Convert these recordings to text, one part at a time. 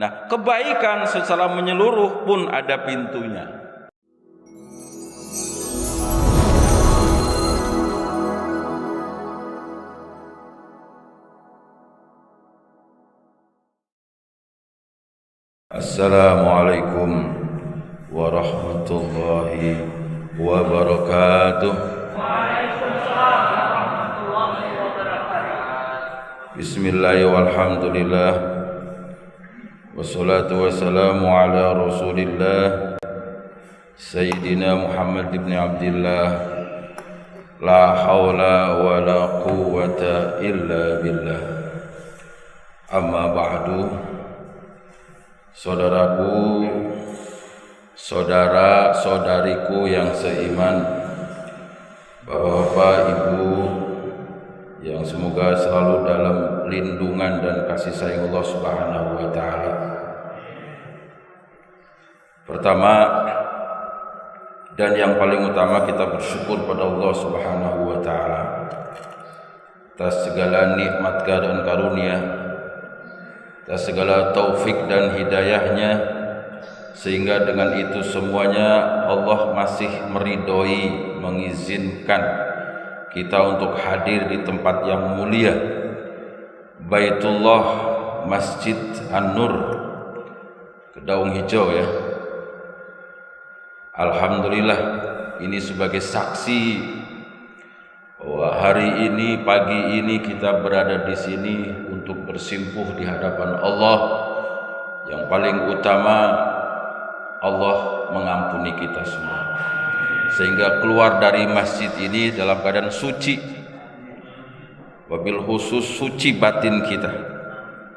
Nah, kebaikan secara menyeluruh pun ada pintunya. Assalamualaikum warahmatullahi wabarakatuh. Waalaikumsalam warahmatullahi wabarakatuh. Bismillahirrahmanirrahim. Walhamdulillah. Wassalatu wassalamu ala Rasulillah Sayyidina Muhammad ibn Abdillah. La hawla wa la quwwata illa billah. Amma ba'du. Saudaraku, saudara-saudariku yang seiman, Bapak-bapak, Ibu yang semoga selalu dalam lindungan dan kasih sayang Allah Subhanahu wa taala. Pertama dan yang paling utama, kita bersyukur pada Allah Subhanahu wa taala atas segala nikmat dan karunia, atas segala taufik dan hidayahnya, sehingga dengan itu semuanya Allah masih meridhoi, mengizinkan kita untuk hadir di tempat yang mulia, Baitullah Masjid An-Nur, Kedaung Hijau ya. Alhamdulillah, ini sebagai saksi bahwa hari ini, pagi ini kita berada di sini untuk bersimpuh di hadapan Allah. Yang paling utama, Allah mengampuni kita semua, sehingga keluar dari masjid ini dalam keadaan suci, wabil khusus suci batin kita,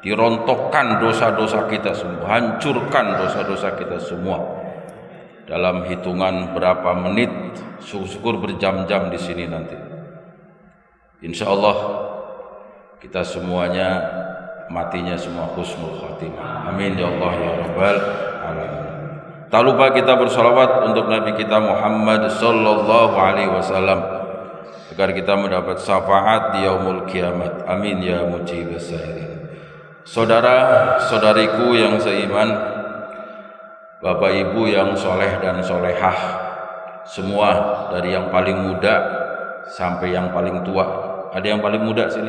dirontokkan dosa-dosa kita semua, hancurkan dosa-dosa kita semua dalam hitungan berapa menit, syukur berjam-jam di sini nanti. Insya Allah kita semuanya matinya semua husnul khatimah. Amin ya Allah ya Rabbal alamin. Tak lupa kita bersolawat untuk Nabi kita Muhammad sallallahu alaihi wasallam agar kita mendapat syafaat di yaumul kiamat. Amin ya mujibas sairin. Saudara-saudariku yang seiman, Bapak Ibu yang soleh dan solehah, semua dari yang paling muda sampai yang paling tua. Ada yang paling muda sini?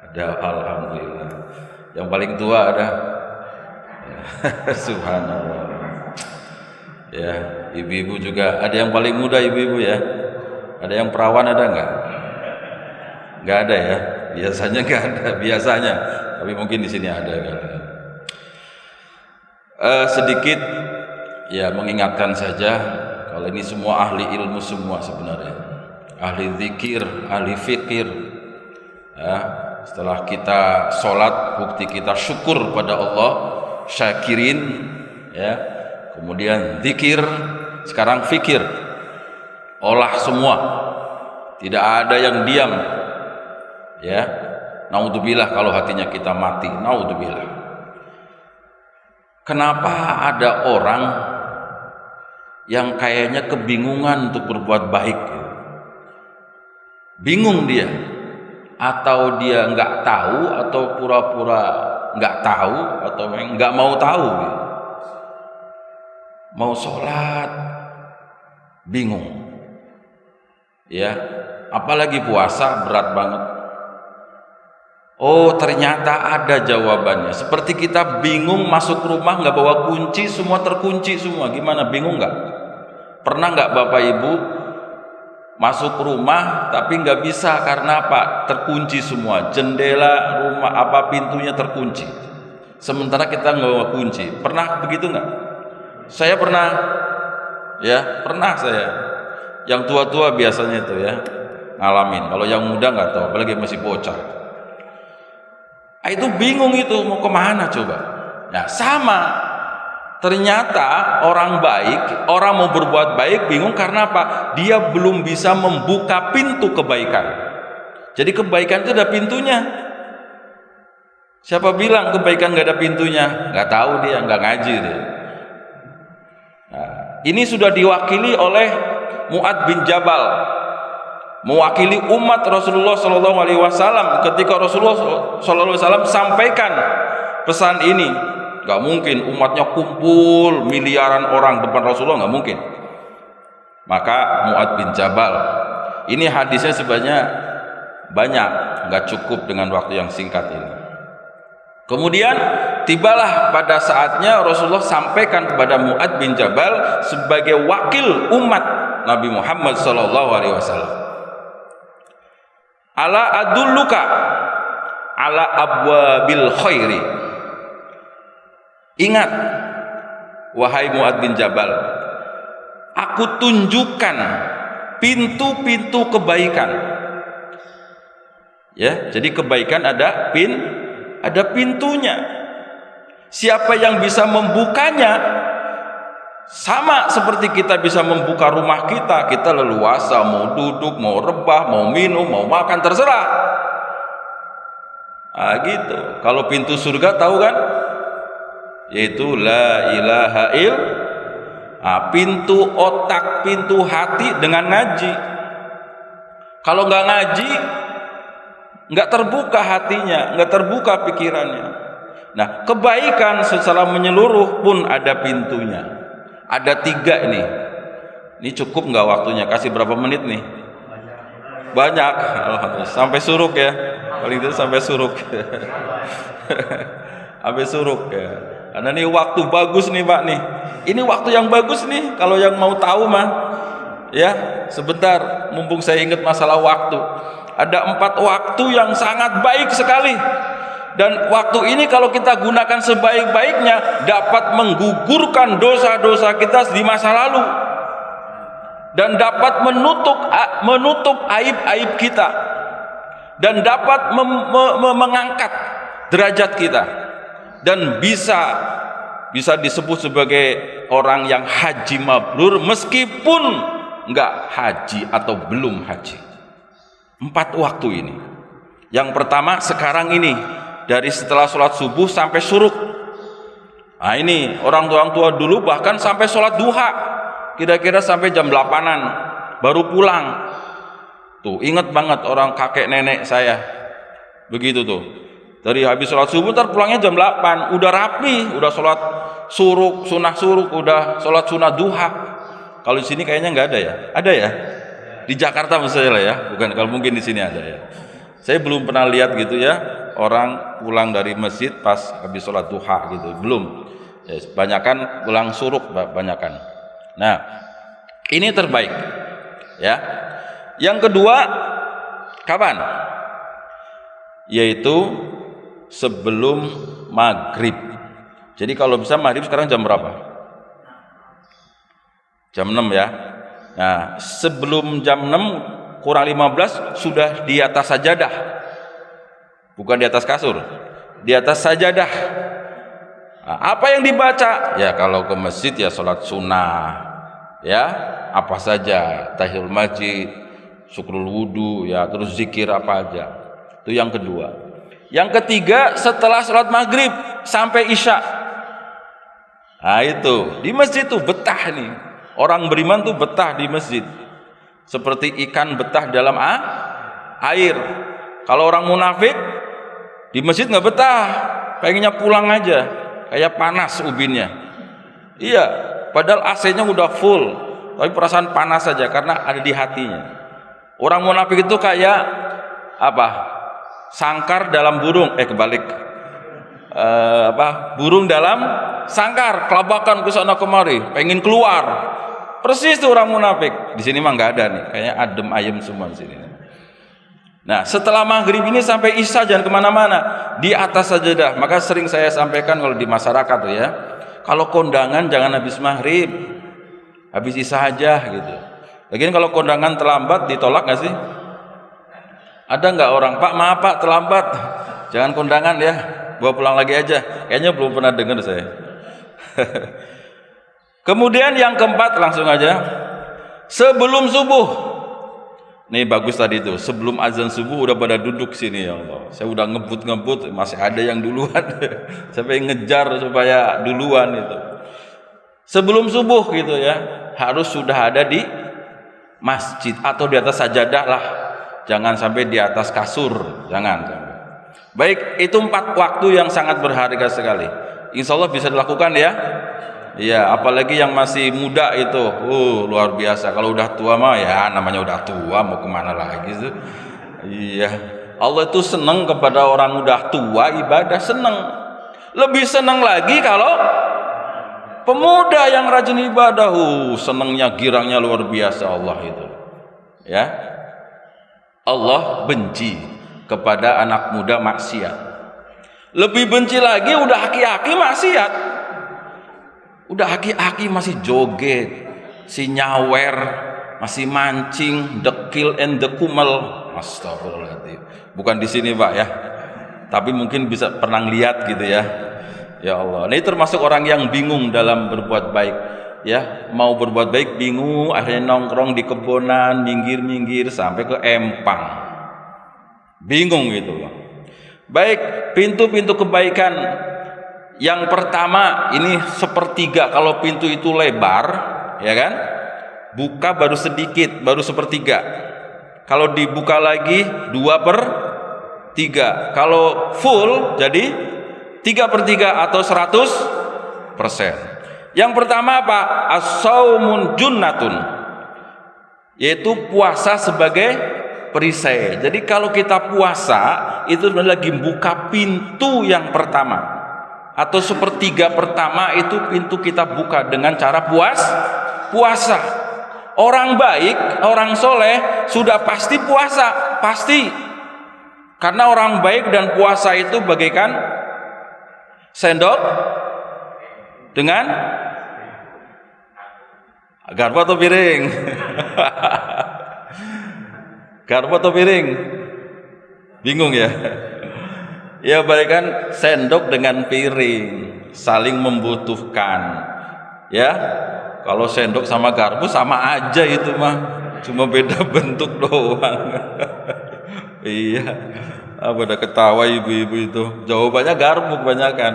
Ada, alhamdulillah. Yang paling tua ada? Subhanallah. Ya, ibu-ibu juga. Ada yang paling muda ibu-ibu ya? Ada yang perawan, ada enggak? Enggak ada ya? Biasanya enggak ada, biasanya. Tapi mungkin di sini ada kan. Sedikit ya mengingatkan saja, kalau ini semua ahli ilmu semua sebenarnya, ahli zikir, ahli fikir ya. Setelah kita sholat, bukti kita syukur pada Allah, syakirin ya, kemudian zikir, sekarang fikir, olah semua, tidak ada yang diam ya. Naudzubillah kalau hatinya kita mati, naudzubillah. Kenapa ada orang yang kayaknya kebingungan untuk berbuat baik? Bingung dia, atau dia nggak tahu, atau pura-pura nggak tahu, atau nggak mau tahu. Mau sholat, bingung, ya. Apalagi puasa berat banget. Oh, ternyata ada jawabannya. Seperti kita bingung masuk rumah nggak bawa kunci, semua terkunci semua. Gimana, bingung nggak? Pernah nggak Bapak Ibu masuk rumah tapi nggak bisa karena apa? Terkunci semua, jendela rumah apa pintunya terkunci. Sementara kita nggak bawa kunci. Pernah begitu nggak? Saya pernah, ya pernah saya. Yang tua-tua biasanya itu ya ngalamin. Kalau yang muda nggak tahu, apalagi masih bocah. Itu bingung itu mau kemana coba. Nah sama, ternyata orang baik, orang mau berbuat baik bingung karena apa? Dia belum bisa membuka pintu kebaikan. Jadi kebaikan itu ada pintunya. Siapa bilang kebaikan gak ada pintunya? Gak tahu dia, gak ngaji dia. Nah, ini sudah diwakili oleh Mu'adz bin Jabal, mewakili umat Rasulullah SAW ketika Rasulullah SAW sampaikan pesan ini. Gak mungkin umatnya kumpul miliaran orang depan Rasulullah, gak mungkin. Maka Mu'adz bin Jabal, ini hadisnya sebenarnya banyak, gak cukup dengan waktu yang singkat ini. Kemudian tibalah pada saatnya Rasulullah sampaikan kepada Mu'adz bin Jabal sebagai wakil umat Nabi Muhammad SAW. Ala adulluka ala abwabil khairi. Ingat, wahai Mu'adz bin Jabal, aku tunjukkan pintu-pintu kebaikan. Ya, jadi kebaikan ada pintunya. Siapa yang bisa membukanya, sama seperti kita bisa membuka rumah kita. Kita leluasa, mau duduk, mau rebah, mau minum, mau makan, terserah. Ah gitu. Kalau pintu surga tahu kan? Yaitu la ilaha pintu otak, pintu hati dengan ngaji. Kalau nggak ngaji, nggak terbuka hatinya, nggak terbuka pikirannya. Nah, kebaikan secara menyeluruh pun ada pintunya. Ada 3 ini. Ini cukup nggak waktunya? Kasih berapa menit nih? Banyak. Alhamdulillah. Sampai suruk ya. Paling itu sampai suruk. Sampai suruk ya. Karena ini waktu bagus nih Pak nih. Ini waktu yang bagus nih. Kalau yang mau tahu mah, ya sebentar. Mumpung saya ingat masalah waktu. Ada 4 waktu yang sangat baik sekali. Dan waktu ini kalau kita gunakan sebaik-baiknya, dapat menggugurkan dosa-dosa kita di masa lalu. Dan dapat menutup aib-aib kita. Dan dapat mengangkat derajat kita. Dan bisa disebut sebagai orang yang haji mabrur meskipun enggak haji atau belum haji. 4 waktu ini. Yang pertama sekarang ini, dari setelah sholat subuh sampai syuruk. Nah ini orang tua dulu bahkan sampai sholat duha, kira-kira sampai jam 8-an baru pulang. Tuh ingat banget orang kakek nenek saya begitu tuh. Dari habis sholat subuh ntar pulangnya jam 8, udah rapi, udah sholat suruk, sunah suruk, udah sholat sunah duha. Kalau di sini kayaknya nggak ada ya? Ada ya? Di Jakarta maksudnya lah ya, bukan, kalau mungkin di sini ada ya. Saya belum pernah lihat gitu ya, orang pulang dari masjid pas habis sholat duha gitu, belum. Ya, banyakan pulang suruk, banyakan. Nah, ini terbaik ya. Yang kedua kapan? Yaitu sebelum maghrib. Jadi kalau bisa maghrib sekarang jam berapa? Jam 6 ya. Nah, sebelum jam 6 kurang 15 sudah di atas sajadah. Bukan di atas kasur, di atas sajadah. Nah, apa yang dibaca? Ya kalau ke masjid ya sholat sunnah. Ya, apa saja, tahiyyatul masjid, syukrul wudu, ya terus zikir apa aja. Itu yang kedua. Yang ketiga setelah sholat maghrib sampai isya. Nah itu di masjid tuh betah nih. Orang beriman tuh betah di masjid. Seperti ikan betah dalam air. Kalau orang munafik di masjid nggak betah, pengennya pulang aja. Kayak panas ubinnya. Iya, padahal AC-nya udah full, tapi perasaan panas saja karena ada di hatinya. Orang munafik itu kayak apa? Sangkar dalam burung, kebalik. Burung dalam sangkar, kelabakan ke sana kemari, pengen keluar. Persis tuh orang munafik. Di sini mah nggak ada nih, kayaknya adem ayem semua di sini. Nah, setelah maghrib ini sampai isya jangan kemana-mana, di atas sajadah. Maka sering saya sampaikan kalau di masyarakat tuh ya, kalau kondangan jangan habis maghrib, habis isya aja gitu. Lagian kalau kondangan terlambat ditolak nggak sih? Ada nggak orang, Pak maaf Pak terlambat, jangan kondangan ya, bawa pulang lagi aja. Kayaknya belum pernah dengar saya. Kemudian yang keempat langsung aja, sebelum subuh. Nih bagus tadi tuh, sebelum azan subuh udah pada duduk sini ya Allah. Saya udah ngebut, masih ada yang duluan. Sampai ngejar supaya duluan itu. Sebelum subuh gitu ya, harus sudah ada di masjid atau di atas sajadah lah. Jangan sampai di atas kasur, jangan. Baik, itu 4 waktu yang sangat berharga sekali. Insya Allah bisa dilakukan ya. Iya, apalagi yang masih muda itu, luar biasa. Kalau udah tua mah ya namanya udah tua, mau kemana lagi tuh? Iya, Allah itu senang kepada orang udah tua ibadah, senang. Lebih senang lagi kalau pemuda yang rajin ibadah, senangnya girangnya luar biasa Allah itu. Ya, Allah benci kepada anak muda maksiat. Lebih benci lagi udah aki-aki maksiat. Udah aki-aki masih joget, si nyawer, masih mancing, dekil and dekumel. Astagfirullahaladzim. Bukan di sini Pak ya, tapi mungkin bisa pernah lihat gitu ya. Ya Allah, ini termasuk orang yang bingung dalam berbuat baik. Ya, mau berbuat baik bingung, akhirnya nongkrong di kebonan, minggir-minggir sampai ke empang. Bingung gitu loh. Baik, pintu-pintu kebaikan. Yang pertama ini sepertiga, kalau pintu itu lebar, ya kan? Buka baru sedikit, baru sepertiga. Kalau dibuka lagi 2/3. Kalau full jadi 3/3 atau 100%. Yang pertama apa? As-saumun junnatun, yaitu puasa sebagai perisai. Jadi kalau kita puasa itu lagi buka pintu yang pertama. Atau sepertiga pertama itu pintu kita buka dengan cara puasa. Orang baik, orang soleh sudah pasti puasa, pasti. Karena orang baik dan puasa itu bagaikan sendok dengan garpu atau piring. Garpu atau piring? Bingung ya? Ya bagaikan sendok dengan piring, saling membutuhkan. Ya, kalau sendok sama garpu sama aja itu mah, cuma beda bentuk doang. Iya, pada ketawa ibu-ibu itu. Jawabannya garpu kebanyakan.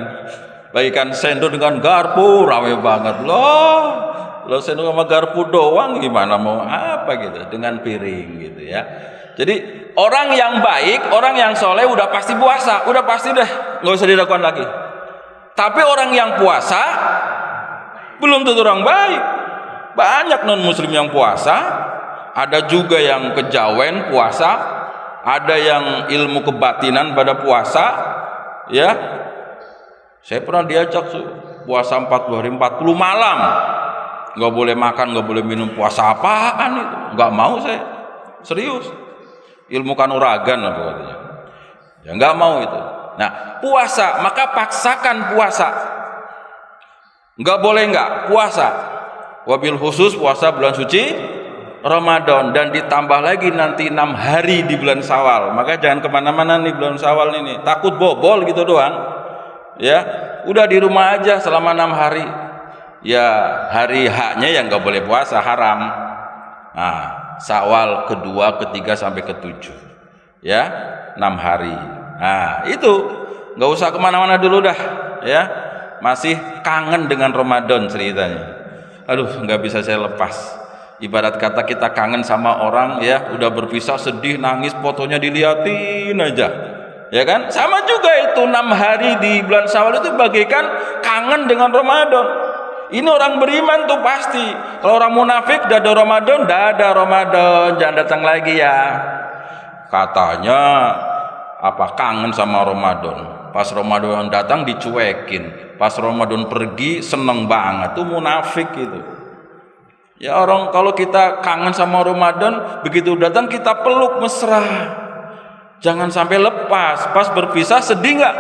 Bagaikan sendok dengan garpu, rame banget loh. Lo sendok sama garpu doang gimana mau apa gitu? Dengan piring gitu ya. Jadi orang yang baik, orang yang soleh udah pasti puasa, udah pasti deh, nggak usah diragukan lagi. Tapi orang yang puasa belum tentu orang baik. Banyak non muslim yang puasa, ada juga yang kejawen puasa, ada yang ilmu kebatinan pada puasa. Ya, saya pernah diajak puasa 40 hari 40 malam, nggak boleh makan, nggak boleh minum. Puasa apaan itu? Nggak mau saya, serius. Ilmu kanuragan apa katanya. Ya nggak mau itu. Nah, puasa, maka paksakan puasa. Nggak boleh nggak puasa. Wabil khusus puasa bulan suci Ramadan, dan ditambah lagi nanti 6 hari di bulan Syawal. Maka jangan kemana-mana nih bulan Syawal ini. Takut bobol gitu doang. Ya, udah di rumah aja selama 6 hari. Ya, hari haknya yang nggak boleh puasa, haram. Nah, Syawal kedua, ketiga sampai ketujuh, ya 6 hari. Nah itu nggak usah kemana-mana dulu dah, ya masih kangen dengan Ramadan ceritanya. Aduh nggak bisa saya lepas. Ibarat kata kita kangen sama orang ya, udah berpisah sedih nangis, fotonya diliatin aja, ya kan? Sama juga itu 6 hari di bulan Syawal itu bagaikan kangen dengan Ramadan. Ini orang beriman tuh pasti. Kalau orang munafik dah ada Ramadan, jangan datang lagi ya. Katanya apa kangen sama Ramadan. Pas Ramadan datang dicuekin, pas Ramadan pergi seneng banget. Tuh munafik itu. Ya orang kalau kita kangen sama Ramadan, begitu datang kita peluk mesra. Jangan sampai lepas. Pas berpisah sedih nggak?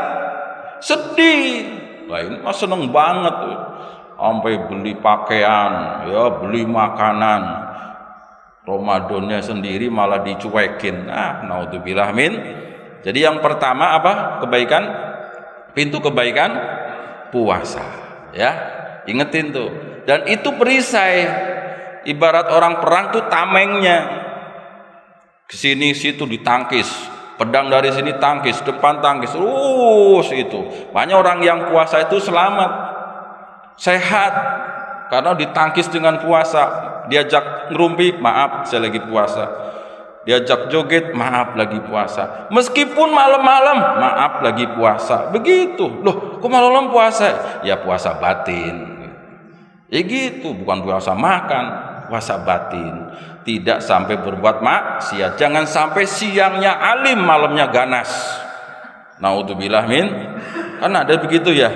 Sedih. Lah ini mah seneng banget tuh. Sampai beli pakaian, ya beli makanan. Ramadannya sendiri malah dicuekin. Naudzubillah min. Jadi yang pertama apa? Kebaikan, pintu kebaikan puasa. Ya, ingetin tuh. Dan itu perisai. Ibarat orang perang tuh tamengnya. Kesini situ ditangkis. Pedang dari sini tangkis, depan tangkis. Terus itu. Banyak orang yang puasa itu selamat. Sehat karena ditangkis dengan puasa. Diajak ngerumpi, maaf saya lagi puasa. Diajak joget, maaf lagi puasa. Meskipun malam-malam, maaf lagi puasa. Begitu. Loh, kok malam-malam puasa? Ya puasa batin. Ya gitu, bukan puasa makan, puasa batin. Tidak sampai berbuat maksiat. Jangan sampai siangnya alim, malamnya ganas. Naudzubillah min. Kan ada begitu ya.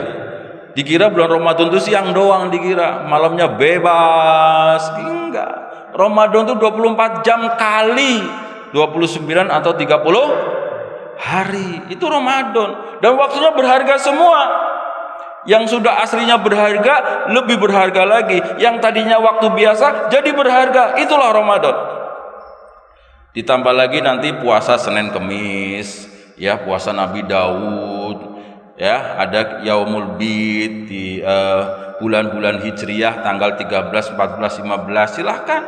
Dikira bulan Ramadan itu siang doang dikira, malamnya bebas. Enggak. Ramadan itu 24 jam kali 29 atau 30 hari. Itu Ramadan. Dan waktunya berharga semua. Yang sudah aslinya berharga, lebih berharga lagi. Yang tadinya waktu biasa, jadi berharga. Itulah Ramadan. Ditambah lagi nanti puasa Senin Kemis, ya puasa Nabi Daud, ya ada Yaumul Bid di bulan-bulan Hijriyah tanggal 13, 14, 15. Silahkan,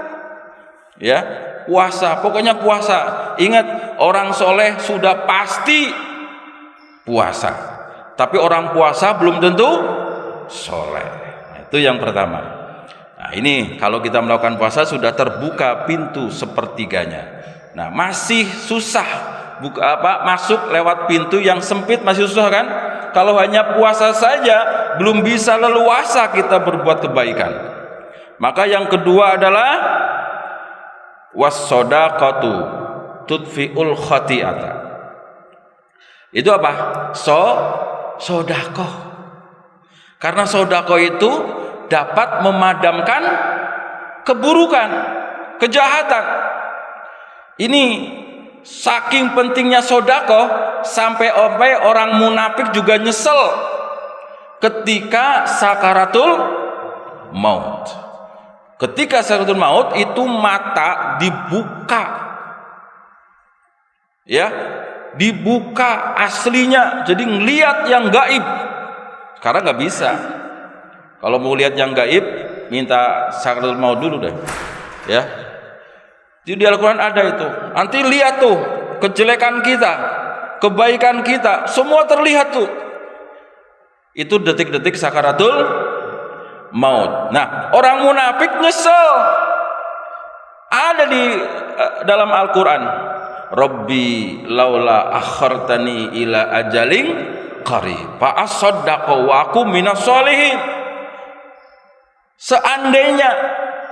ya puasa. Pokoknya puasa. Ingat, orang soleh sudah pasti puasa. Tapi orang puasa belum tentu soleh. Nah, itu yang pertama. Nah, ini kalau kita melakukan puasa sudah terbuka pintu sepertiganya. Nah, masih susah masuk lewat pintu yang sempit, masih susah kan? Kalau hanya puasa saja belum bisa leluasa kita berbuat kebaikan. Maka yang kedua adalah was-shadaqatu tudfi'ul khati'ata. Itu apa? Sodakoh. Karena sodakoh itu dapat memadamkan keburukan, kejahatan. Ini saking pentingnya sodakoh sampai orang munafik juga nyesel ketika sakaratul maut. Ketika sakaratul maut itu mata dibuka, ya, dibuka aslinya, jadi ngelihat yang gaib. Sekarang nggak bisa. Kalau mau lihat yang gaib, minta sakaratul maut dulu deh, ya. Jadi di Al-Quran ada itu. Nanti lihat tuh kejelekan kita, kebaikan kita, semua terlihat tuh. Itu detik-detik sakaratul maut. Nah, orang munafik nyesel. Ada di dalam Al-Quran. Rabbi laula akhartani ila ajalin qarib fa asaddaqu wa aku minas sholihin. Seandainya,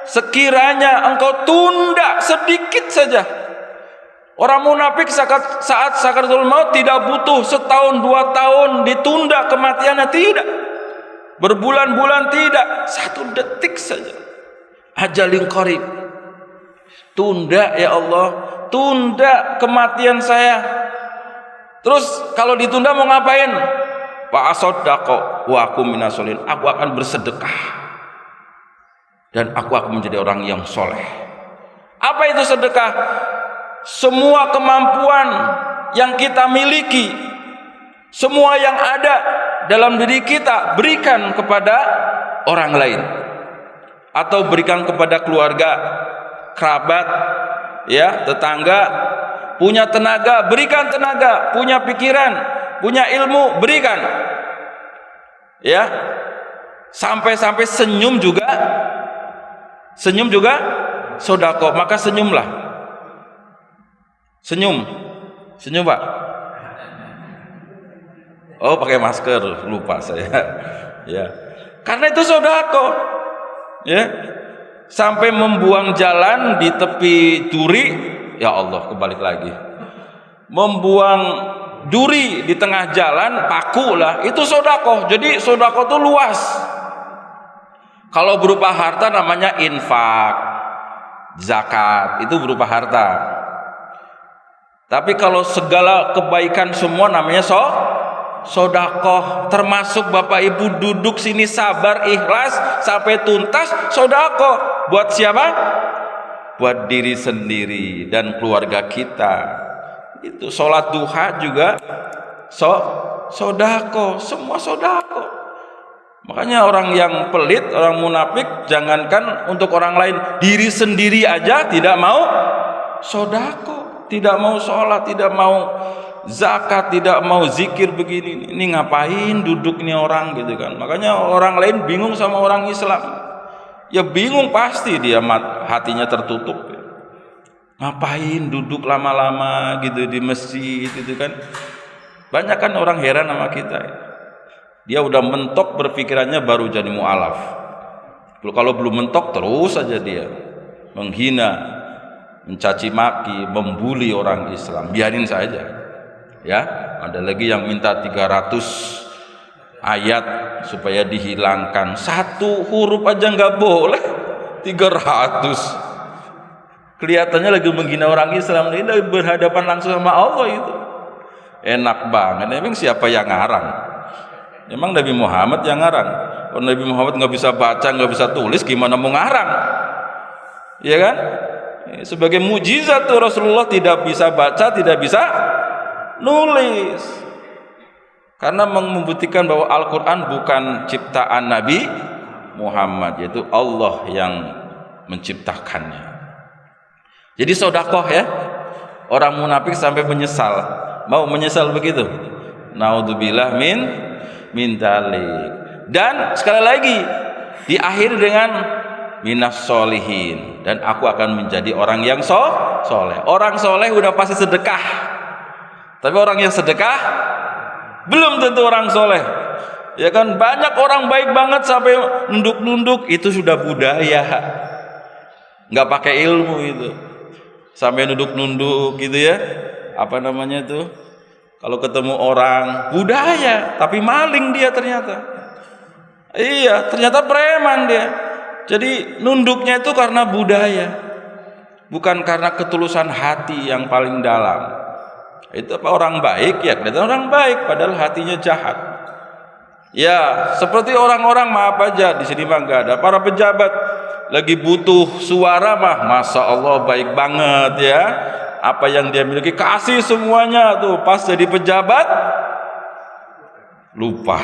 sekiranya engkau tunda sedikit saja. Orang munafik saat sakaratul maut tidak butuh setahun 2 tahun ditunda kematiannya, tidak. Berbulan-bulan tidak, 1 detik saja. Ajalin qarib. Tunda ya Allah, tunda kematian saya. Terus kalau ditunda mau ngapain? Fa asaddaqu wa aku minas sholihin. Aku akan bersedekah dan aku akan menjadi orang yang soleh. Apa itu sedekah? Semua kemampuan yang kita miliki, semua yang ada dalam diri kita, berikan kepada orang lain, atau berikan kepada keluarga, kerabat, ya, tetangga. Punya tenaga, berikan tenaga. Punya pikiran, punya ilmu, berikan, ya. Sampai-sampai senyum juga sedekah. Maka senyumlah. Senyum Pak. Oh, pakai masker, lupa saya. Ya, karena itu sedekah, ya. Sampai membuang jalan di tepi duri, ya Allah, kebalik lagi. Membuang duri di tengah jalan, paku lah, itu sedekah. Jadi sedekah itu luas. Kalau berupa harta namanya infak, zakat, itu berupa harta. Tapi kalau segala kebaikan semua namanya sedekah. Termasuk Bapak Ibu duduk sini sabar ikhlas sampai tuntas, sedekah. Buat siapa? Buat diri sendiri dan keluarga kita. Itu sholat duha juga sedekah, semua sedekah. Makanya orang yang pelit, orang munafik, jangankan untuk orang lain, diri sendiri aja tidak mau sedekah, tidak mau sholat, tidak mau zakat, tidak mau zikir begini. Ini ngapain duduk ini orang gitu kan. Makanya orang lain bingung sama orang Islam. Ya bingung pasti, dia hatinya tertutup. Ngapain duduk lama-lama gitu di masjid gitu kan? Banyak kan orang heran sama kita. Dia udah mentok berpikirannya baru jadi mu'alaf. Kalau belum mentok terus saja dia menghina, mencaci maki, membuli orang Islam. Biarin saja. Ya, ada lagi yang minta 300 ayat supaya dihilangkan. Satu huruf aja nggak boleh. 300. Kelihatannya lagi menghina orang Islam, ini berhadapan langsung sama Allah itu. Enak banget. Emang siapa yang ngarang? Emang Nabi Muhammad yang ngarang? Kalau Nabi Muhammad nggak bisa baca, nggak bisa tulis, gimana mau ngarang? Iya kan? Sebagai mujizat tuh Rasulullah tidak bisa baca, tidak bisa nulis. Karena membuktikan bahwa Al-Quran bukan ciptaan Nabi Muhammad, yaitu Allah yang menciptakannya. Jadi sodakoh ya, orang munafik sampai menyesal, mau menyesal begitu. Naudzubillah min dzalik. Dan sekali lagi diakhiri dengan minas solihin, dan aku akan menjadi orang yang soleh. Orang soleh udah pasti sedekah, tapi orang yang sedekah belum tentu orang soleh. Ya kan, banyak orang baik banget sampai nunduk-nunduk, itu sudah budaya, nggak pakai ilmu itu. Sampai nunduk-nunduk gitu ya, apa namanya tuh, kalau ketemu orang budaya, tapi maling dia ternyata. Iya, ternyata preman dia. Jadi nunduknya itu karena budaya, bukan karena ketulusan hati yang paling dalam. Itu apa, orang baik ya kelihatan orang baik, padahal hatinya jahat. Ya, seperti orang-orang, maaf aja di sini mah nggak ada para pejabat lagi butuh suara mah, masya Allah baik banget ya. Apa yang dia miliki kasih semuanya tuh, pas jadi pejabat lupa.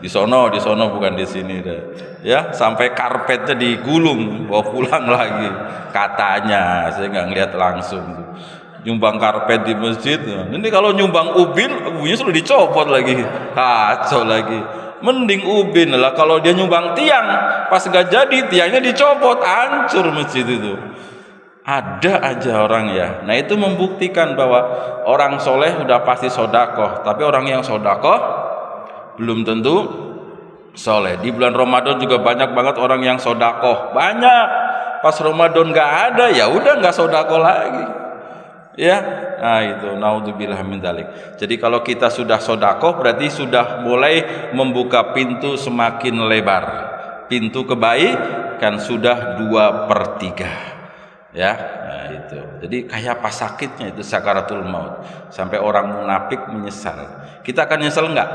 di sono bukan di sini deh. Ya, sampai karpetnya digulung bawa pulang lagi katanya. Saya nggak ngeliat langsung tuh. Nyumbang karpet di masjid. Ini kalau nyumbang ubinnya sudah dicopot lagi, kacau lagi. Mending ubin lah, kalau dia nyumbang tiang, pas nggak jadi tiangnya dicopot, hancur masjid itu. Ada aja orang ya. Nah itu membuktikan bahwa orang soleh udah pasti sodakoh, tapi orang yang sodakoh belum tentu soleh. Di bulan Ramadan juga banyak banget orang yang sodakoh, banyak. Pas Ramadan nggak ada, ya udah nggak sodakoh lagi. Ya, nah itu naudzubillah min dzalik. Jadi kalau kita sudah sodakoh berarti sudah mulai membuka pintu semakin lebar. Pintu kebaikan sudah 2/3. Ya, nah itu. Jadi kayak pas sakitnya itu sakaratul maut, sampai orang munafik menyesal. Kita akan nyesel enggak?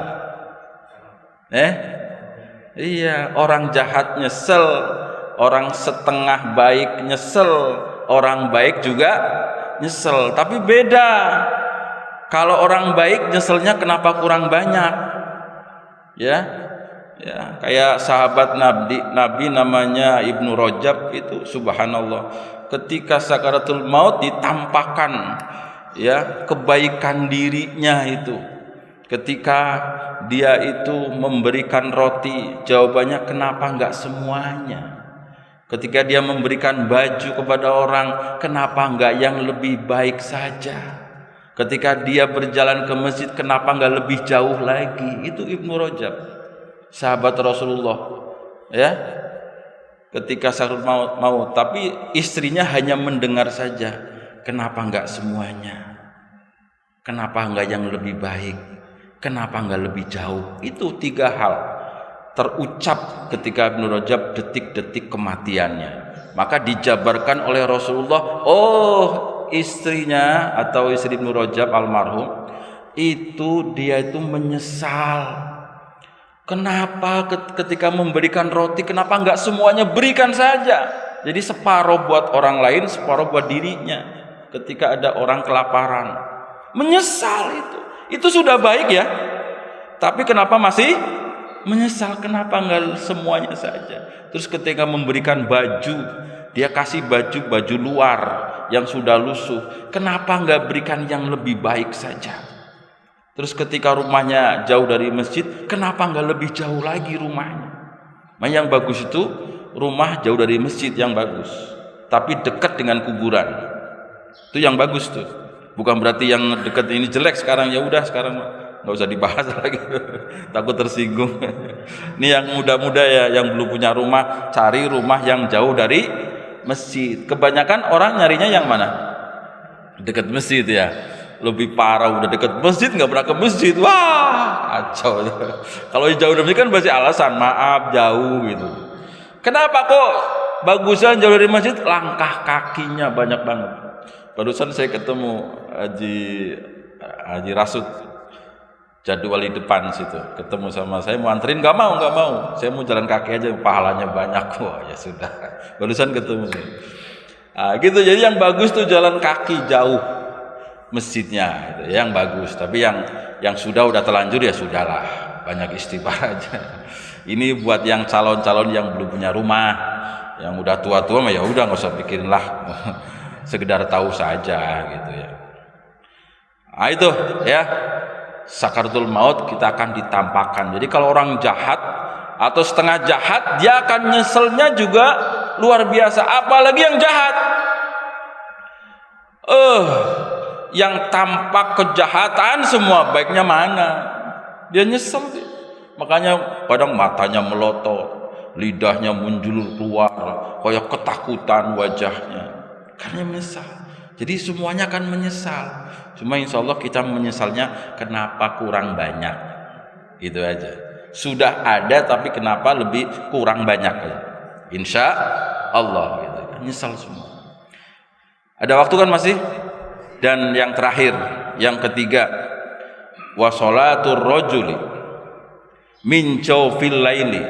Iya, orang jahat nyesel, orang setengah baik nyesel, orang baik juga nyesel. Tapi beda, kalau orang baik nyeselnya kenapa kurang banyak, ya kayak sahabat Nabi namanya Ibnu Rajab itu, subhanallah, ketika sakaratul maut ditampakkan ya kebaikan dirinya itu, ketika dia itu memberikan roti, jawabannya kenapa enggak semuanya. Ketika dia memberikan baju kepada orang, kenapa enggak yang lebih baik saja. Ketika dia berjalan ke masjid, kenapa enggak lebih jauh lagi. Itu Ibnu Rajab, sahabat Rasulullah ya. Ketika sakaratul maut, tapi istrinya hanya mendengar saja. Kenapa enggak semuanya? Kenapa enggak yang lebih baik? Kenapa enggak lebih jauh? Itu 3 hal terucap ketika Ibnu Rajab detik-detik kematiannya. Maka dijabarkan oleh Rasulullah, oh istrinya atau istri Ibnu Rajab almarhum itu, dia itu menyesal. Kenapa ketika memberikan roti, kenapa enggak semuanya berikan saja? Jadi separuh buat orang lain, separuh buat dirinya. Ketika ada orang kelaparan, menyesal itu sudah baik ya. Tapi kenapa masih menyesal? Kenapa enggak semuanya saja? Terus ketika memberikan baju, dia kasih baju luar yang sudah lusuh, kenapa enggak berikan yang lebih baik saja? Terus ketika rumahnya jauh dari masjid, kenapa enggak lebih jauh lagi rumahnya? Yang bagus itu rumah jauh dari masjid yang bagus. tapi dekat dengan kuburan. Itu yang bagus tuh. Bukan berarti yang dekat ini jelek sekarang, ya udah sekarang nggak usah dibahas lagi. Takut tersinggung. Ini yang muda-muda ya, yang belum punya rumah, cari rumah yang jauh dari masjid. Kebanyakan orang nyarinya yang mana? Dekat masjid ya. Lebih parah, udah dekat masjid nggak pernah ke masjid, wah kacau. Kalau jauh dari masjid kan pasti alasan, maaf jauh gitu. Kenapa kok bagusan jauh dari masjid? Langkah kakinya banyak banget. Barusan saya ketemu Haji Rasud jadwal di depan situ, ketemu sama saya, mau anterin, nggak mau, saya mau jalan kaki aja, pahalanya banyak. Wah ya sudah, barusan ketemu. Nah, gitu. Jadi yang bagus tuh jalan kaki jauh masjidnya, gitu, yang bagus. Tapi yang udah terlanjur ya sudahlah, banyak istighfar aja. Ini buat yang calon-calon yang belum punya rumah, yang udah tua-tua mah ya udah nggak usah pikirin lah, sekedar tahu saja gitu ya. Nah itu ya, sakaratul maut kita akan ditampakkan. Jadi kalau orang jahat atau setengah jahat, dia akan nyeselnya juga luar biasa. Apalagi yang jahat, yang tampak kejahatan semua, baiknya mana? Dia nyesel. Makanya kadang matanya melotot, lidahnya menjulur keluar, kayak ketakutan wajahnya, karena menyesal. Jadi semuanya akan menyesal. Cuma insya Allah kita menyesalnya kenapa kurang banyak, itu aja. Sudah ada tapi kenapa lebih kurang banyak? Insya Allah gitu. Nyesal semua. Ada waktu kan masih? Dan yang terakhir, yang ketiga, wa sholatur rajuli min jawfil laili,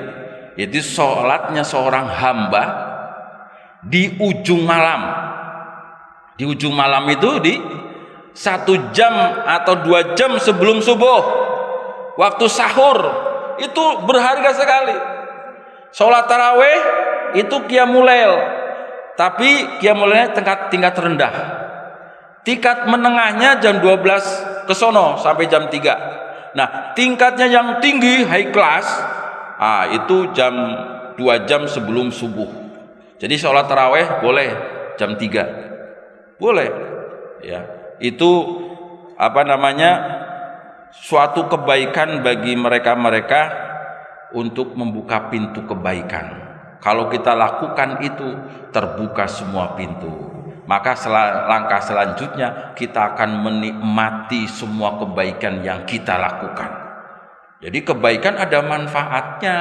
yaitu sholatnya seorang hamba di ujung malam. Di ujung malam itu di 1 jam atau 2 jam sebelum subuh, waktu sahur, itu berharga sekali. Sholat taraweh itu qiyamul lail, tapi qiyamul lailnya tingkat rendah. Tingkat menengahnya jam 12 ke sono sampai jam 3. Nah, tingkatnya yang tinggi, high class, itu jam 2 jam sebelum subuh. Jadi sholat taraweh boleh jam 3. Boleh. Ya, itu suatu kebaikan bagi mereka-mereka untuk membuka pintu kebaikan. Kalau kita lakukan itu, terbuka semua pintu. Maka langkah selanjutnya kita akan menikmati semua kebaikan yang kita lakukan. Jadi kebaikan ada manfaatnya,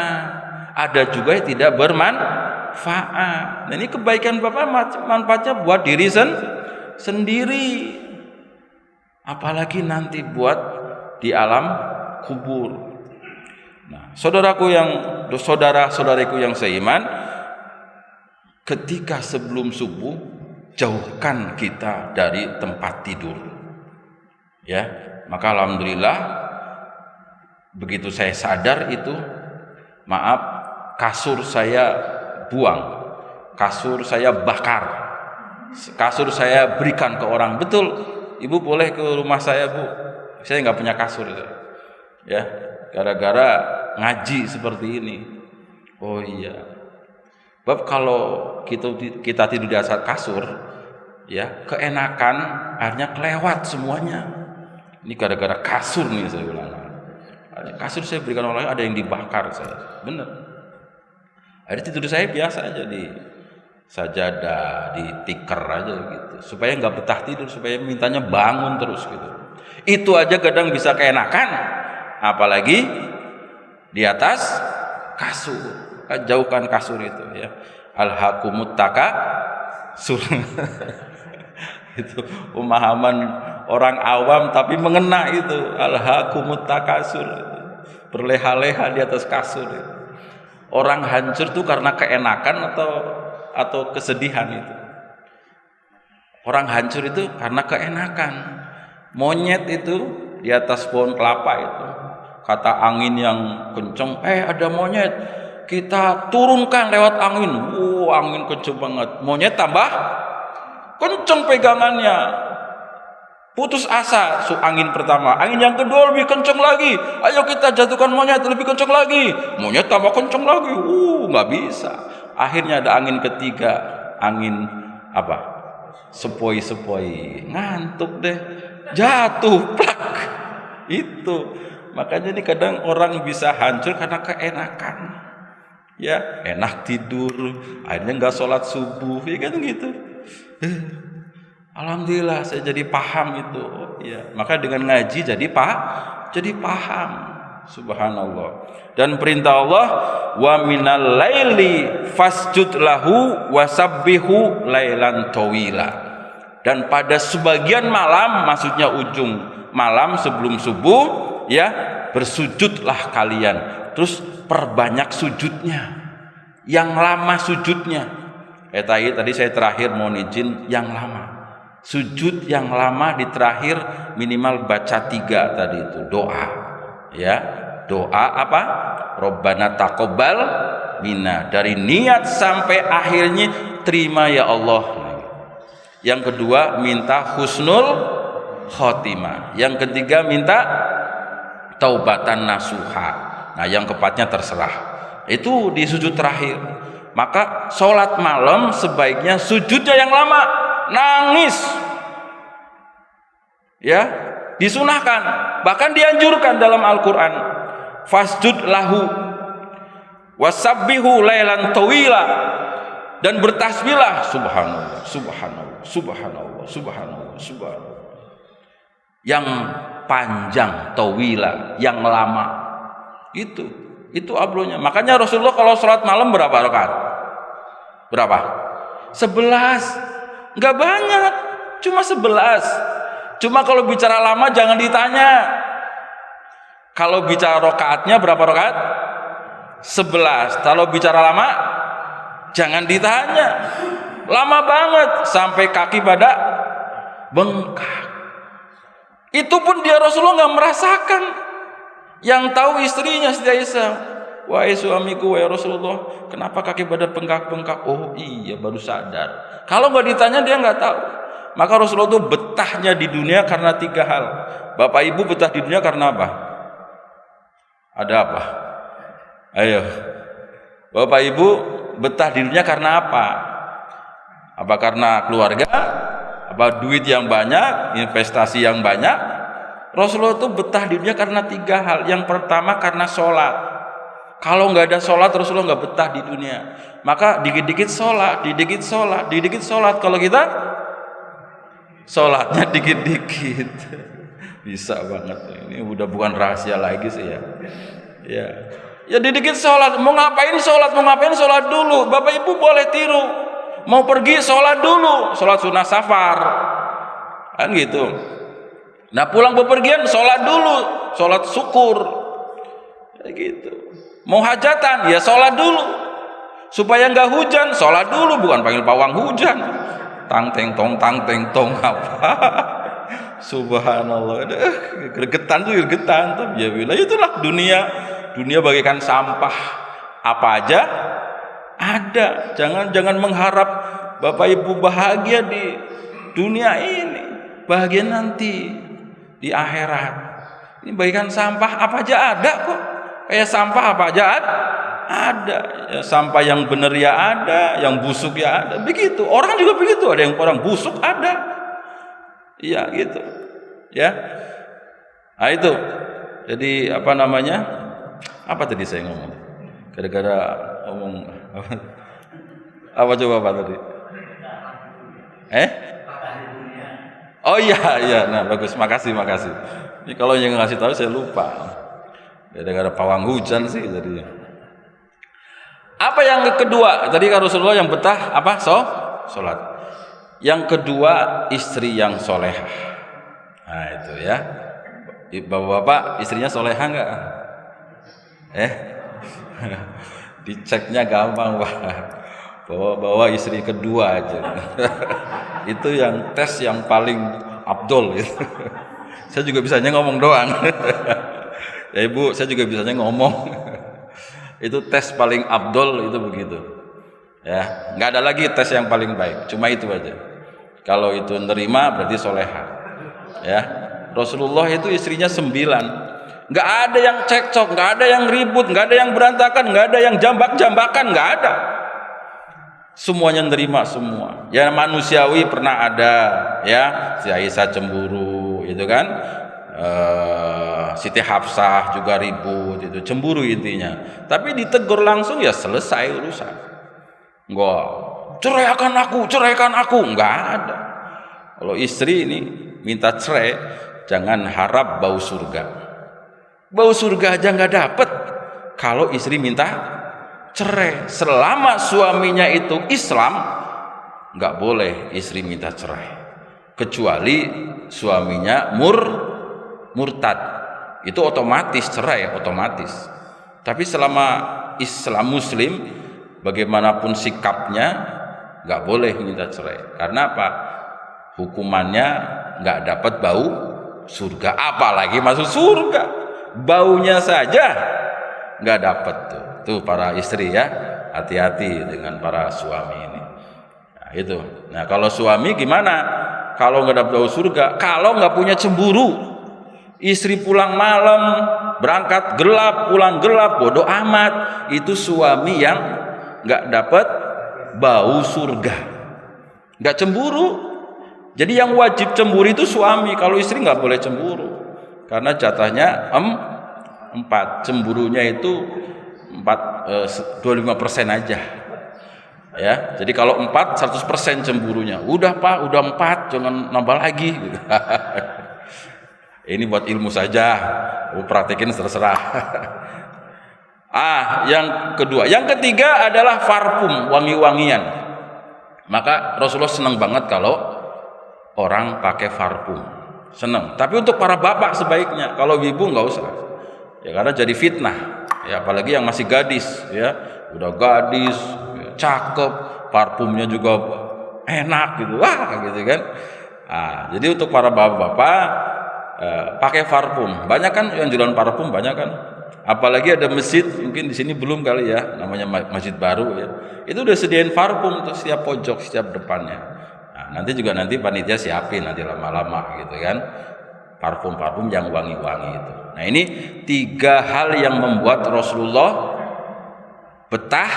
ada juga yang tidak bermanfaat. Nah, ini kebaikan Bapak manfaatnya buat diri sendiri, apalagi nanti buat di alam kubur. Nah, saudara-saudariku yang seiman, ketika sebelum subuh, jauhkan kita dari tempat tidur, ya. Maka alhamdulillah, begitu saya sadar itu, maaf, kasur saya buang, kasur saya bakar, kasur saya berikan ke orang. Betul, ibu boleh ke rumah saya, Bu, saya nggak punya kasur, ya, gara-gara ngaji seperti ini. Oh iya, bab kalau kita tidur di atas kasur, ya keenakan, akhirnya kelewat semuanya. Ini gara-gara kasur nih saya bilang. Kasur saya berikan orang lain, ada yang dibakar saya. Bener. Akhirnya tidur saya biasa aja di sajadah, di tikar aja gitu. Supaya nggak betah tidur, supaya mintanya bangun terus gitu. Itu aja kadang bisa keenakan, apalagi di atas kasur. Jauhkan kasur itu ya. Alhaqumut takasur. Itu pemahaman orang awam tapi mengena itu. Alhaqumut takasur. Berleha-leha di atas kasur itu. Orang hancur itu karena keenakan atau kesedihan itu. Orang hancur itu karena keenakan. Monyet itu di atas pohon kelapa itu, kata angin yang kenceng, ada monyet, kita turunkan lewat angin. Angin kenceng banget, monyet tambah kenceng pegangannya, putus asa. Angin pertama, angin yang kedua lebih kenceng lagi, ayo kita jatuhkan monyet, lebih kenceng lagi, monyet tambah kenceng lagi, nggak bisa. Akhirnya ada angin ketiga, angin apa? Sepoi-sepoi, ngantuk deh, jatuh plak. Itu makanya ini kadang orang bisa hancur karena keenakan, ya enak tidur, akhirnya nggak sholat subuh, ya kan gitu. Alhamdulillah saya jadi paham itu, ya maka dengan ngaji jadi paham. Subhanallah. Dan perintah Allah, wa minal laili fasjud lahu wasabbihu lailan tawila. Dan pada sebagian malam, maksudnya ujung malam sebelum subuh, ya bersujudlah kalian. Terus perbanyak sujudnya, yang lama sujudnya. Tadi saya terakhir mohon izin yang lama. Sujud yang lama di terakhir minimal baca 3 tadi itu doa, ya doa apa? Rabbana taqabbal minna, dari niat sampai akhirnya terima ya Allah. Yang kedua minta husnul khotimah. Yang ketiga minta taubatan nasuha. Nah yang keempatnya terserah. Itu di sujud terakhir. Maka sholat malam sebaiknya sujudnya yang lama, nangis, ya disunahkan, bahkan dianjurkan dalam Al-Quran. Fasjud lahu wasabbihu lailan tawila, dan bertasbihlah subhanallah subhanallah subhanallah subhanallah subhanallah, yang panjang, tawila, yang lama. Itu ablunya. Makanya Rasulullah kalau sholat malam berapa rakaat? Berapa? 11. Nggak banyak, cuma 11. Cuma kalau bicara lama jangan ditanya. Kalau bicara rakaatnya berapa rakaat? 11. Kalau bicara lama jangan ditanya. Lama banget sampai kaki pada bengkak. Itu pun dia Rasulullah nggak merasakan. Yang tahu istrinya Siti Aisyah. Wahai suamiku, wahai Rasulullah, kenapa kaki pada bengkak-bengkak? Oh iya, baru sadar. Kalau nggak ditanya dia nggak tahu. Maka Rasulullah itu betahnya di dunia karena 3 hal. Bapak Ibu betah di dunia karena apa? Ada apa? Ayo. Bapak Ibu betah di dunia karena apa? Apa karena keluarga? Apa duit yang banyak? Investasi yang banyak? Rasulullah itu betah di dunia karena 3 hal. Yang pertama karena sholat. Kalau nggak ada sholat, Rasulullah nggak betah di dunia. Maka dikit-dikit sholat, dikit-dikit sholat, dikit-dikit sholat. Kalau kita sholatnya dikit-dikit, bisa banget. Ini udah bukan rahasia lagi sih ya. Ya dikit-dikit sholat. Mau ngapain sholat? Mau ngapain sholat dulu. Bapak Ibu boleh tiru. Mau pergi sholat dulu, sholat sunnah safar, kan gitu. Nah pulang bepergian sholat dulu, sholat syukur, kayak gitu. Mau hajatan ya sholat dulu, supaya nggak hujan sholat dulu, bukan panggil pawang hujan, tang teng tong apa. Subhanallah, gregetan tuh gregetan tuh. Ya bila itulah dunia bagaikan sampah, apa aja ada. Jangan mengharap Bapak Ibu bahagia di dunia ini, bahagia nanti di akhirat. Ini bagaikan sampah, apa aja ada kok. Kayak sampah apa aja ada. Ya, sampah yang benar ya ada, yang busuk ya ada. Begitu. Orang juga begitu, ada yang orang busuk ada. Iya gitu. Ya. Nah itu. Jadi apa namanya? Apa tadi saya ngomong? Gara-gara ngomong apa coba Pak tadi? Oh iya, nah bagus, makasih. Ini kalau yang ngasih tahu saya lupa. Gara-gara pawang hujan sih tadi. Apa yang kedua? Tadi kan Rasulullah yang betah apa? Sholat. Yang kedua istri yang solehah. Nah itu ya. Bapak-bapak istrinya solehah nggak? Diceknya gampang Pak. Bawa istri kedua aja. Itu yang tes yang paling abdol gitu. Saya juga bisanya ngomong doang. Ya Ibu, saya juga bisanya ngomong. Itu tes paling abdol itu begitu. Ya, nggak ada lagi tes yang paling baik. Cuma itu aja. Kalau itu nerima berarti soleha. Ya, Rasulullah itu istrinya 9. Nggak ada yang cekcok, nggak ada yang ribut, nggak ada yang berantakan, nggak ada yang jambak-jambakan, nggak ada. Semuanya nerima semua. Ya manusiawi pernah ada, ya si Aisyah cemburu, itu kan. Siti Hafsah juga ribut, itu cemburu intinya. Tapi ditegur langsung ya selesai urusan. Enggak, ceraikan aku, enggak ada. Kalau istri ini minta cerai, jangan harap bau surga. Bau surga aja enggak dapet kalau istri minta cerai. Selama suaminya itu Islam, enggak boleh istri minta cerai. Kecuali suaminya murtad, itu otomatis cerai, otomatis. Tapi selama Islam Muslim, bagaimanapun sikapnya, nggak boleh minta cerai. Karena apa? Hukumannya nggak dapat bau surga, apalagi masuk surga. Baunya saja nggak dapat tuh para istri ya, hati-hati dengan para suami ini. Nah, itu. Nah kalau suami gimana? Kalau nggak dapat bau surga, kalau nggak punya cemburu. Istri pulang malam, berangkat gelap, pulang gelap, bodoh amat. Itu suami yang nggak dapat bau surga, nggak cemburu. Jadi yang wajib cemburu itu suami. Kalau istri nggak boleh cemburu, karena jatahnya 4. Cemburunya itu 25% aja. Ya, jadi kalau 4 100% cemburunya. Udah Pak, udah 4, jangan nambah lagi. Ini buat ilmu saja, praktekin terserah. Yang kedua, yang ketiga adalah parfum, wangi-wangian. Maka Rasulullah senang banget kalau orang pakai parfum, senang. Tapi untuk para bapak sebaiknya, kalau ibu nggak usah, ya karena jadi fitnah. Ya apalagi yang masih gadis, ya udah gadis, ya, cakep, parfumnya juga enak gitu, gitu kan. Jadi untuk para bapak-bapak pakai parfum. Banyak kan yang jualan parfum, banyak kan. Apalagi ada masjid, mungkin di sini belum kali ya, namanya masjid baru ya. Itu udah sediain parfum untuk setiap pojok, setiap depannya. Nanti panitia siapin nanti lama-lama gitu kan. Parfum-parfum yang wangi-wangi itu. Nah, ini 3 hal yang membuat Rasulullah betah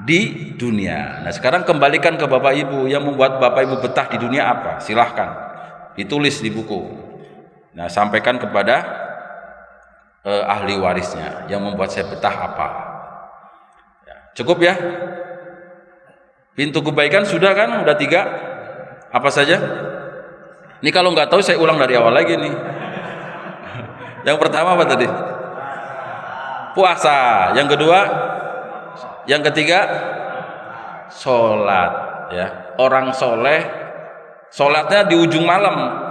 di dunia. Nah, sekarang kembalikan ke Bapak Ibu, yang membuat Bapak Ibu betah di dunia apa? Silahkan ditulis di buku. Nah, sampaikan kepada ahli warisnya, yang membuat saya betah apa? Ya, cukup ya? Pintu kebaikan sudah kan? Udah 3. Apa saja? Ini kalau nggak tahu saya ulang dari awal lagi nih. Yang pertama apa tadi? Puasa. Yang kedua? Yang ketiga? Sholat. Ya, orang soleh, sholatnya di ujung malam.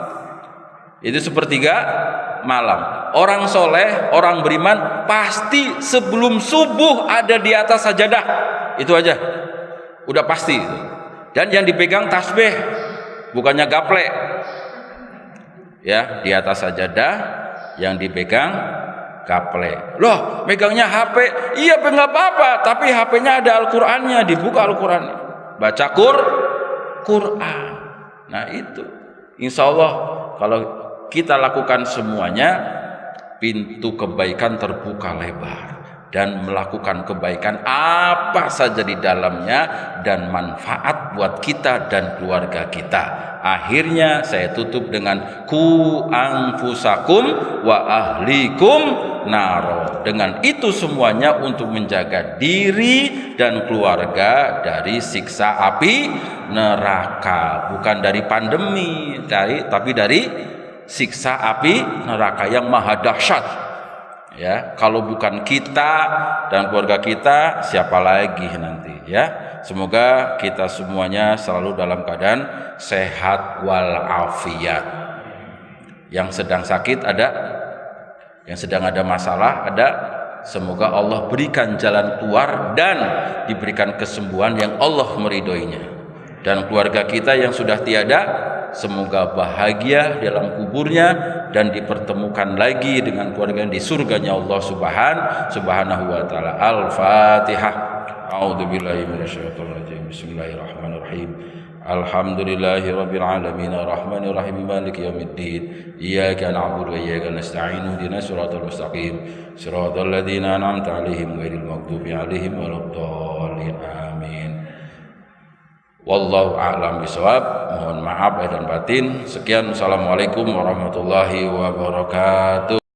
Itu 1/3 malam. Orang soleh, orang beriman pasti sebelum subuh ada di atas sajadah. Itu aja, udah pasti. Dan yang dipegang tasbih, bukannya gaplek. Ya, di atas sajadah yang dipegang gaplek. Loh, megangnya HP. Iya, nggak apa-apa. Tapi HP-nya ada Al-Qur'annya, dibuka Al-Qur'annya, baca Quran. Nah itu, insya Allah kalau kita lakukan semuanya, pintu kebaikan terbuka lebar, dan melakukan kebaikan apa saja di dalamnya dan manfaat buat kita dan keluarga kita. Akhirnya saya tutup dengan ku anfusakum wa ahlikum naro. Dengan itu semuanya untuk menjaga diri dan keluarga dari siksa api neraka, bukan dari pandemi, tapi dari siksa api neraka yang maha dahsyat. Ya, kalau bukan kita dan keluarga kita, siapa lagi nanti ya. Semoga kita semuanya selalu dalam keadaan sehat walafiat. Yang sedang sakit ada, yang sedang ada masalah ada. Semoga Allah berikan jalan keluar dan diberikan kesembuhan yang Allah meridhoinya. Dan keluarga kita yang sudah tiada, semoga bahagia dalam kuburnya dan dipertemukan lagi dengan keluarga di surganya Allah Subhanahu wa taala. Al-Fatihah. A'udzubillahi minasyaitonir rajim. Bismillahirrahmanirrahim. Alhamdulillahirabbil alamin arrahmanir rahim maliki yaumiddin. Iyyaka na'budu wa iyyaka nasta'in. Ihdinas siratal mustaqim. Shiratal ladzina an'amta 'alaihim ghairil maghdubi 'alaihim waladdallin. Amin. Wallahu a'lam bishawab. Mohon maaf lahir dan batin. Sekian, assalamualaikum warahmatullahi wabarakatuh.